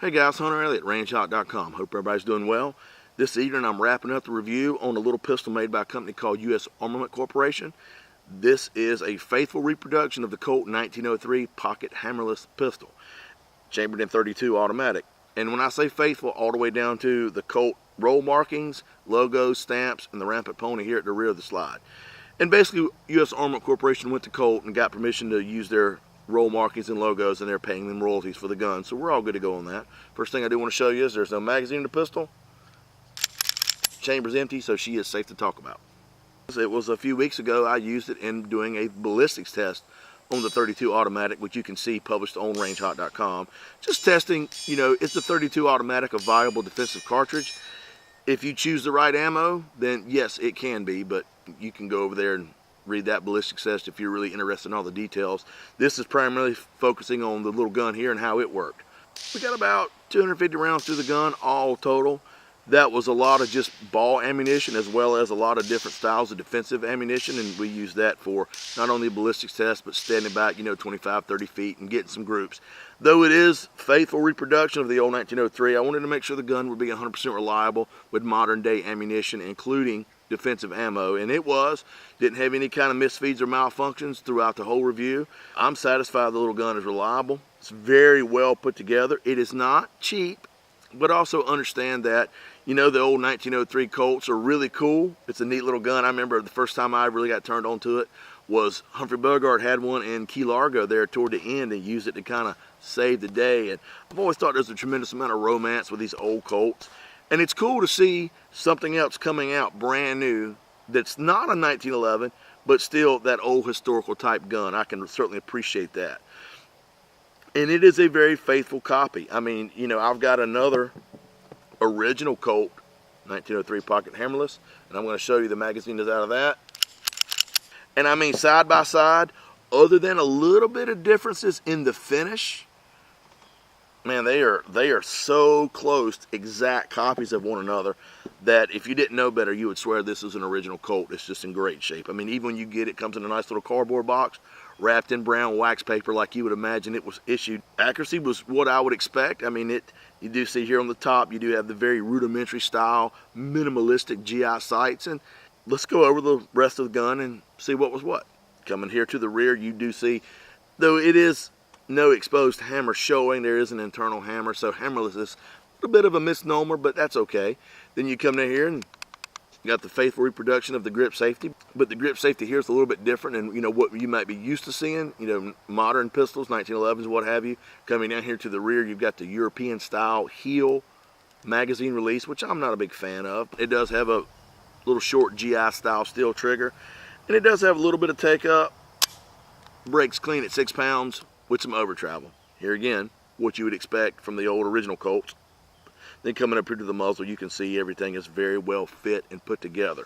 Hey guys, Hunter Elliott, rangehot.com. Hope everybody's doing well. This evening I'm wrapping up the review on a little pistol made by a company called U.S. Armament Corporation. This is a faithful reproduction of the Colt 1903 pocket hammerless pistol, chambered in .32 automatic. And when I say faithful, all the way down to the Colt roll markings, logos, stamps, and the rampant pony here at the rear of the slide. And basically, U.S. Armament Corporation went to Colt and got permission to use their roll markings and logos, and they're paying them royalties for the gun, so we're all good to go on that. First thing I do want to show you is there's no magazine in the pistol. Chamber's empty, so she is safe to talk about. It was a few weeks ago I used it in doing a ballistics test on the .32 automatic, which you can see published on rangehot.com. Just testing, you know, is the .32 automatic a viable defensive cartridge? If you choose the right ammo, then yes, it can be, but you can go over there and read that ballistics test if you're really interested in all the details. This is primarily focusing on the little gun here and how it worked. We got about 250 rounds through the gun, all total. That was a lot of just ball ammunition as well as a lot of different styles of defensive ammunition, and we used that for not only ballistics test but standing back, you know, 25, 30 feet and getting some groups. Though it is faithful reproduction of the old 1903, I wanted to make sure the gun would be 100% reliable with modern day ammunition, including defensive ammo, and it was. Didn't have any kind of misfeeds or malfunctions throughout the whole review. I'm satisfied the little gun is reliable. It's very well put together. It is not cheap, but also understand that, you know, the old 1903 Colts are really cool. It's a neat little gun. I remember the first time I really got turned on to it was Humphrey Bogart had one in Key Largo there toward the end and used it to kind of save the day. And I've always thought there's a tremendous amount of romance with these old Colts. And it's cool to see something else coming out brand new that's not a 1911, but still that old historical type gun. I can certainly appreciate that. And it is a very faithful copy. I mean, you know, I've got another original Colt 1903 pocket hammerless, and I'm going to show you the magazine that's out of that. And I mean, side by side, other than a little bit of differences in the finish, man, they are so close, exact copies of one another, that if you didn't know better, you would swear this is an original Colt. It's just in great shape. I mean, even when you get it, it comes in a nice little cardboard box, wrapped in brown wax paper like you would imagine it was issued. Accuracy was what I would expect. I mean, you do see here on the top, you do have the very rudimentary style, minimalistic GI sights. And let's go over the rest of the gun and see what was what. Coming here to the rear, you do see, though it is no exposed hammer showing, there is an internal hammer, so hammerless is a bit of a misnomer, but that's okay. Then you come down here and you got the faithful reproduction of the grip safety, but the grip safety here is a little bit different and, you know, what you might be used to seeing, you know, modern pistols, 1911s, what have you. Coming down here to the rear, you've got the European style heel magazine release, which I'm not a big fan of. It does have a little short GI style steel trigger, and it does have a little bit of take up. Brakes clean at 6 pounds with some over travel. Here again, what you would expect from the old original Colts. Then coming up here to the muzzle, you can see everything is very well fit and put together.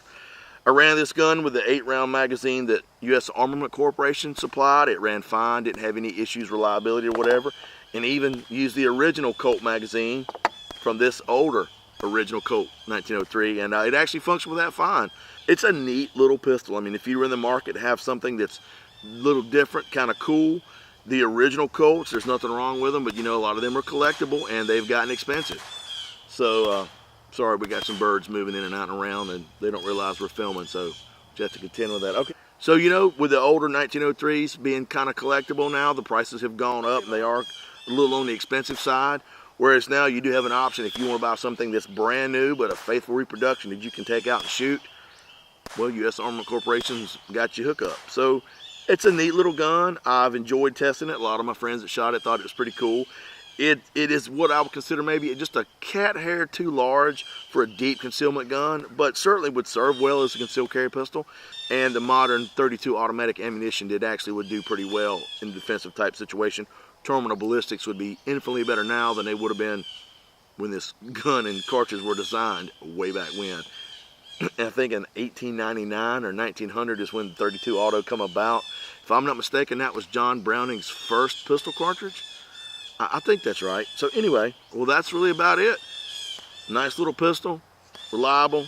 I ran this gun with the 8-round magazine that U.S. Armament Corporation supplied. It ran fine, didn't have any issues, reliability or whatever, and even used the original Colt magazine from this older original Colt 1903, and it actually functioned with that fine. It's a neat little pistol. I mean, if you were in the market to have something that's a little different, kind of cool, the original Colts, there's nothing wrong with them, but you know, a lot of them are collectible and they've gotten expensive. So, sorry, we got some birds moving in and out and around and they don't realize we're filming, so you have to contend with that. Okay. So, you know, with the older 1903s being kind of collectible now, the prices have gone up and they are a little on the expensive side. Whereas now you do have an option if you want to buy something that's brand new but a faithful reproduction that you can take out and shoot. Well, U.S. Armament Corporation's got you hook up. So it's a neat little gun. I've enjoyed testing it. A lot of my friends that shot it thought it was pretty cool. It is what I would consider maybe just a cat hair too large for a deep concealment gun, but certainly would serve well as a concealed carry pistol. And the modern .32 automatic ammunition would do pretty well in a defensive type situation. Terminal ballistics would be infinitely better now than they would have been when this gun and cartridge were designed way back when. I think in 1899 or 1900 is when .32 auto come about. If I'm not mistaken, that was John Browning's first pistol cartridge. I think that's right. So anyway, well, that's really about it. Nice little pistol, reliable,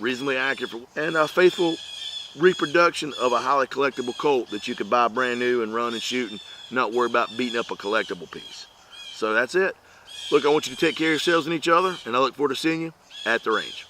reasonably accurate, and a faithful reproduction of a highly collectible Colt that you could buy brand new and run and shoot and not worry about beating up a collectible piece. So that's it. Look, I want you to take care of yourselves and each other, and I look forward to seeing you at the range.